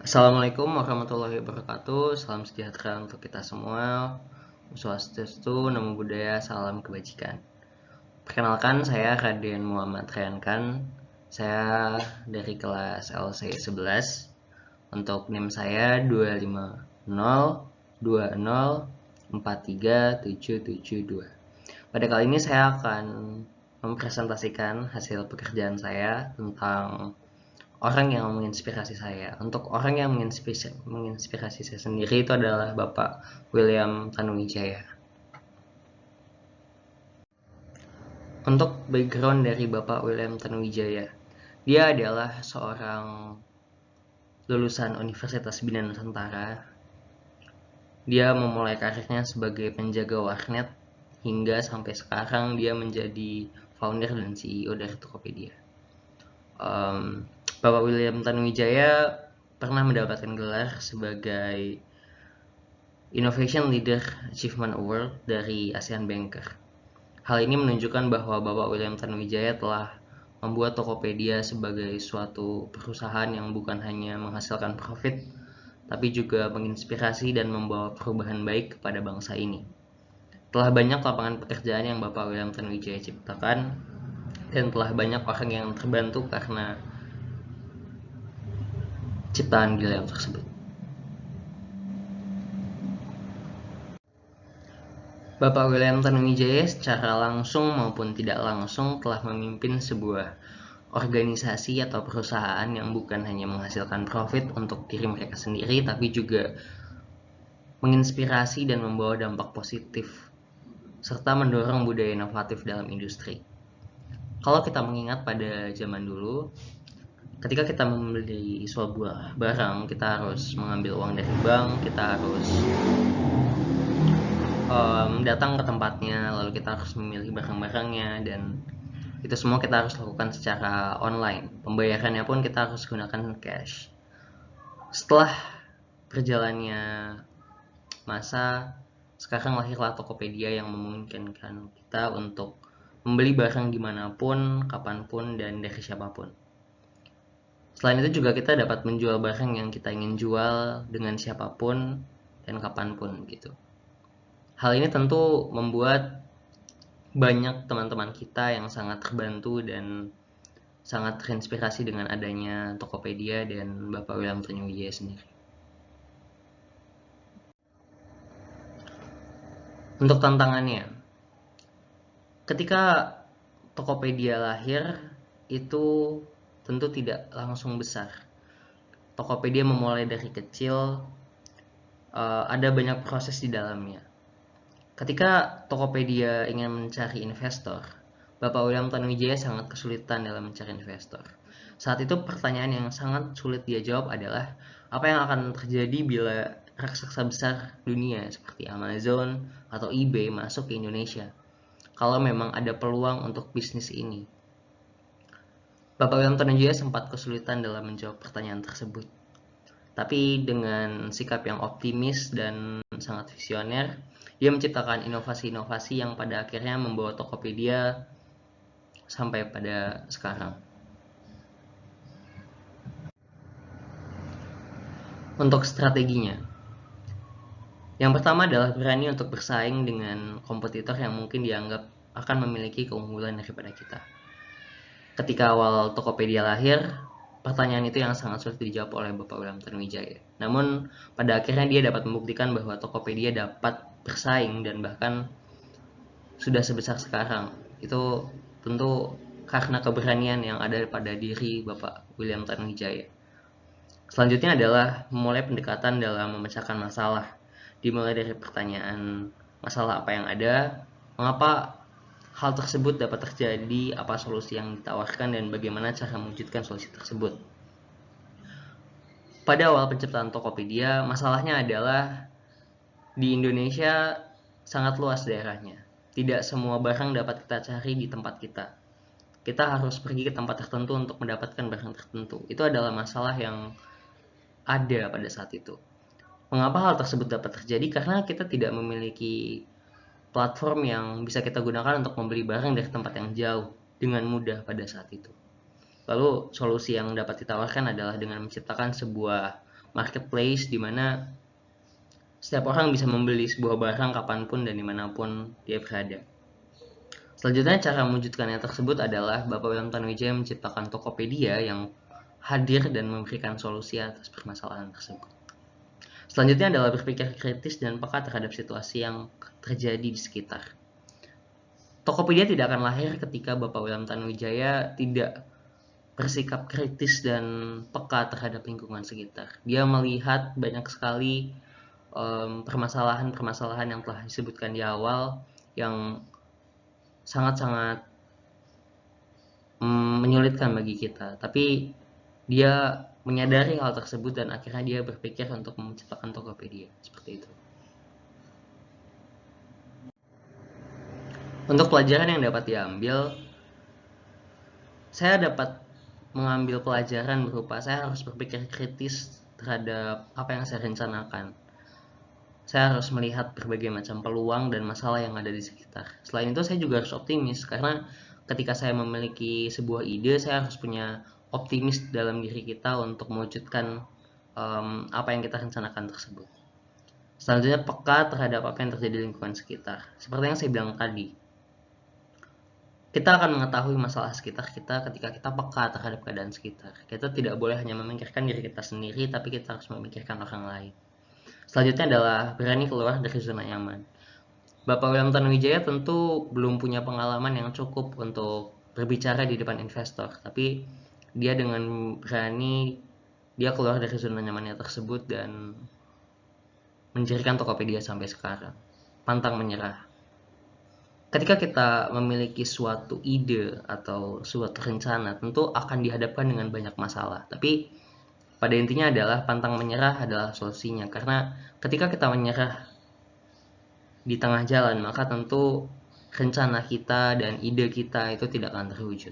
Assalamualaikum warahmatullahi wabarakatuh. Salam sejahtera untuk kita semua. Swastiastu, Namo Buddhaya, salam kebajikan. Perkenalkan, saya Raden Muhammad Riankan. Saya dari kelas LC 11. Untuk NIM saya 25020437772. Pada kali ini saya akan mempresentasikan hasil pekerjaan saya tentang orang yang menginspirasi saya. Untuk orang yang menginspirasi saya sendiri itu adalah Bapak William Tanuwijaya. Untuk background dari Bapak William Tanuwijaya, dia adalah seorang lulusan Universitas Bina Nusantara. Dia memulai karirnya sebagai penjaga warnet hingga sampai sekarang dia menjadi founder dan CEO dari Tokopedia. Bapak William Tanuwijaya pernah mendapatkan gelar sebagai Innovation Leader Achievement Award dari ASEAN Banker. Hal ini menunjukkan bahwa Bapak William Tanuwijaya telah membuat Tokopedia sebagai suatu perusahaan yang bukan hanya menghasilkan profit, tapi juga menginspirasi dan membawa perubahan baik kepada bangsa ini. Telah banyak lapangan pekerjaan yang Bapak William Tanuwijaya ciptakan, dan telah banyak orang yang terbantu karena ciptaan beliau tersebut. Bapak William Tanuwijaya secara langsung maupun tidak langsung telah memimpin sebuah organisasi atau perusahaan yang bukan hanya menghasilkan profit untuk diri mereka sendiri, tapi juga menginspirasi dan membawa dampak positif, serta mendorong budaya inovatif dalam industri. Kalau kita mengingat pada zaman dulu, ketika kita membeli sebuah barang, kita harus mengambil uang dari bank, kita harus datang ke tempatnya, lalu kita harus memilih barang-barangnya, dan itu semua kita harus lakukan secara online. Pembayarannya pun kita harus gunakan cash. Setelah berjalannya masa, sekarang lahirlah Tokopedia yang memungkinkan kita untuk membeli barang dimanapun, kapanpun, dan dari siapapun. Selain itu juga kita dapat menjual barang yang kita ingin jual dengan siapapun dan kapanpun gitu. Hal ini tentu membuat banyak teman-teman kita yang sangat terbantu dan sangat terinspirasi dengan adanya Tokopedia dan Bapak William Tanuwijaya sendiri. Untuk tantangannya, ketika Tokopedia lahir, itu tentu tidak langsung besar. Tokopedia memulai dari kecil, ada banyak proses di dalamnya. Ketika Tokopedia ingin mencari investor, Bapak William Tanuwijaya sangat kesulitan dalam mencari investor. Saat itu pertanyaan yang sangat sulit dia jawab adalah, apa yang akan terjadi bila raksasa besar dunia seperti Amazon atau eBay masuk ke Indonesia? Kalau memang ada peluang untuk bisnis ini. Bapak William Tanuwijaya sempat kesulitan dalam menjawab pertanyaan tersebut. Tapi dengan sikap yang optimis dan sangat visioner, dia menciptakan inovasi-inovasi yang pada akhirnya membawa Tokopedia sampai pada sekarang. Untuk strateginya, yang pertama adalah berani untuk bersaing dengan kompetitor yang mungkin dianggap akan memiliki keunggulan daripada kita. Ketika awal Tokopedia lahir, pertanyaan itu yang sangat sulit dijawab oleh Bapak William Tanuwijaya. Namun, pada akhirnya dia dapat membuktikan bahwa Tokopedia dapat bersaing dan bahkan sudah sebesar sekarang. Itu tentu karena keberanian yang ada pada diri Bapak William Tanuwijaya. Selanjutnya adalah memulai pendekatan dalam memecahkan masalah. Dimulai dari pertanyaan masalah apa yang ada, mengapa hal tersebut dapat terjadi, apa solusi yang ditawarkan, dan bagaimana cara mewujudkan solusi tersebut. Pada awal penciptaan Tokopedia, masalahnya adalah di Indonesia sangat luas daerahnya. Tidak semua barang dapat kita cari di tempat kita. Kita harus pergi ke tempat tertentu untuk mendapatkan barang tertentu. Itu adalah masalah yang ada pada saat itu. Mengapa hal tersebut dapat terjadi? Karena kita tidak memiliki platform yang bisa kita gunakan untuk membeli barang dari tempat yang jauh dengan mudah pada saat itu. Lalu solusi yang dapat ditawarkan adalah dengan menciptakan sebuah marketplace di mana setiap orang bisa membeli sebuah barang kapanpun dan dimanapun dia berada. Selanjutnya, cara mewujudkannya tersebut adalah Bapak William Tanuwijaya menciptakan Tokopedia yang hadir dan memberikan solusi atas permasalahan tersebut. Selanjutnya adalah berpikir kritis dan peka terhadap situasi yang terjadi di sekitar. Tokopedia tidak akan lahir ketika Bapak William Tanuwijaya tidak bersikap kritis dan peka terhadap lingkungan sekitar. Dia melihat banyak sekali permasalahan-permasalahan yang telah disebutkan di awal yang sangat-sangat menyulitkan bagi kita. Tapi dia menyadari hal tersebut dan akhirnya dia berpikir untuk menciptakan Tokopedia. Seperti itu. Untuk pelajaran yang dapat diambil, saya dapat mengambil pelajaran berupa saya harus berpikir kritis terhadap apa yang saya rencanakan. Saya harus melihat berbagai macam peluang dan masalah yang ada di sekitar. Selain itu, saya juga harus optimis karena ketika saya memiliki sebuah ide, saya harus punya optimis dalam diri kita untuk mewujudkan apa yang kita rencanakan tersebut. Selanjutnya, peka terhadap apa yang terjadi di lingkungan sekitar. Seperti yang saya bilang tadi, kita akan mengetahui masalah sekitar kita ketika kita peka terhadap keadaan sekitar. Kita tidak boleh hanya memikirkan diri kita sendiri, tapi kita harus memikirkan orang lain. Selanjutnya adalah berani keluar dari zona nyaman. Bapak William Tanuwijaya tentu belum punya pengalaman yang cukup untuk berbicara di depan investor, tapi dia dengan berani dia keluar dari zona nyamannya tersebut dan mendirikan Tokopedia sampai sekarang. Pantang menyerah. Ketika kita memiliki suatu ide atau suatu rencana, tentu akan dihadapkan dengan banyak masalah. Tapi pada intinya adalah pantang menyerah adalah solusinya. Karena ketika kita menyerah di tengah jalan, maka tentu rencana kita dan ide kita itu tidak akan terwujud.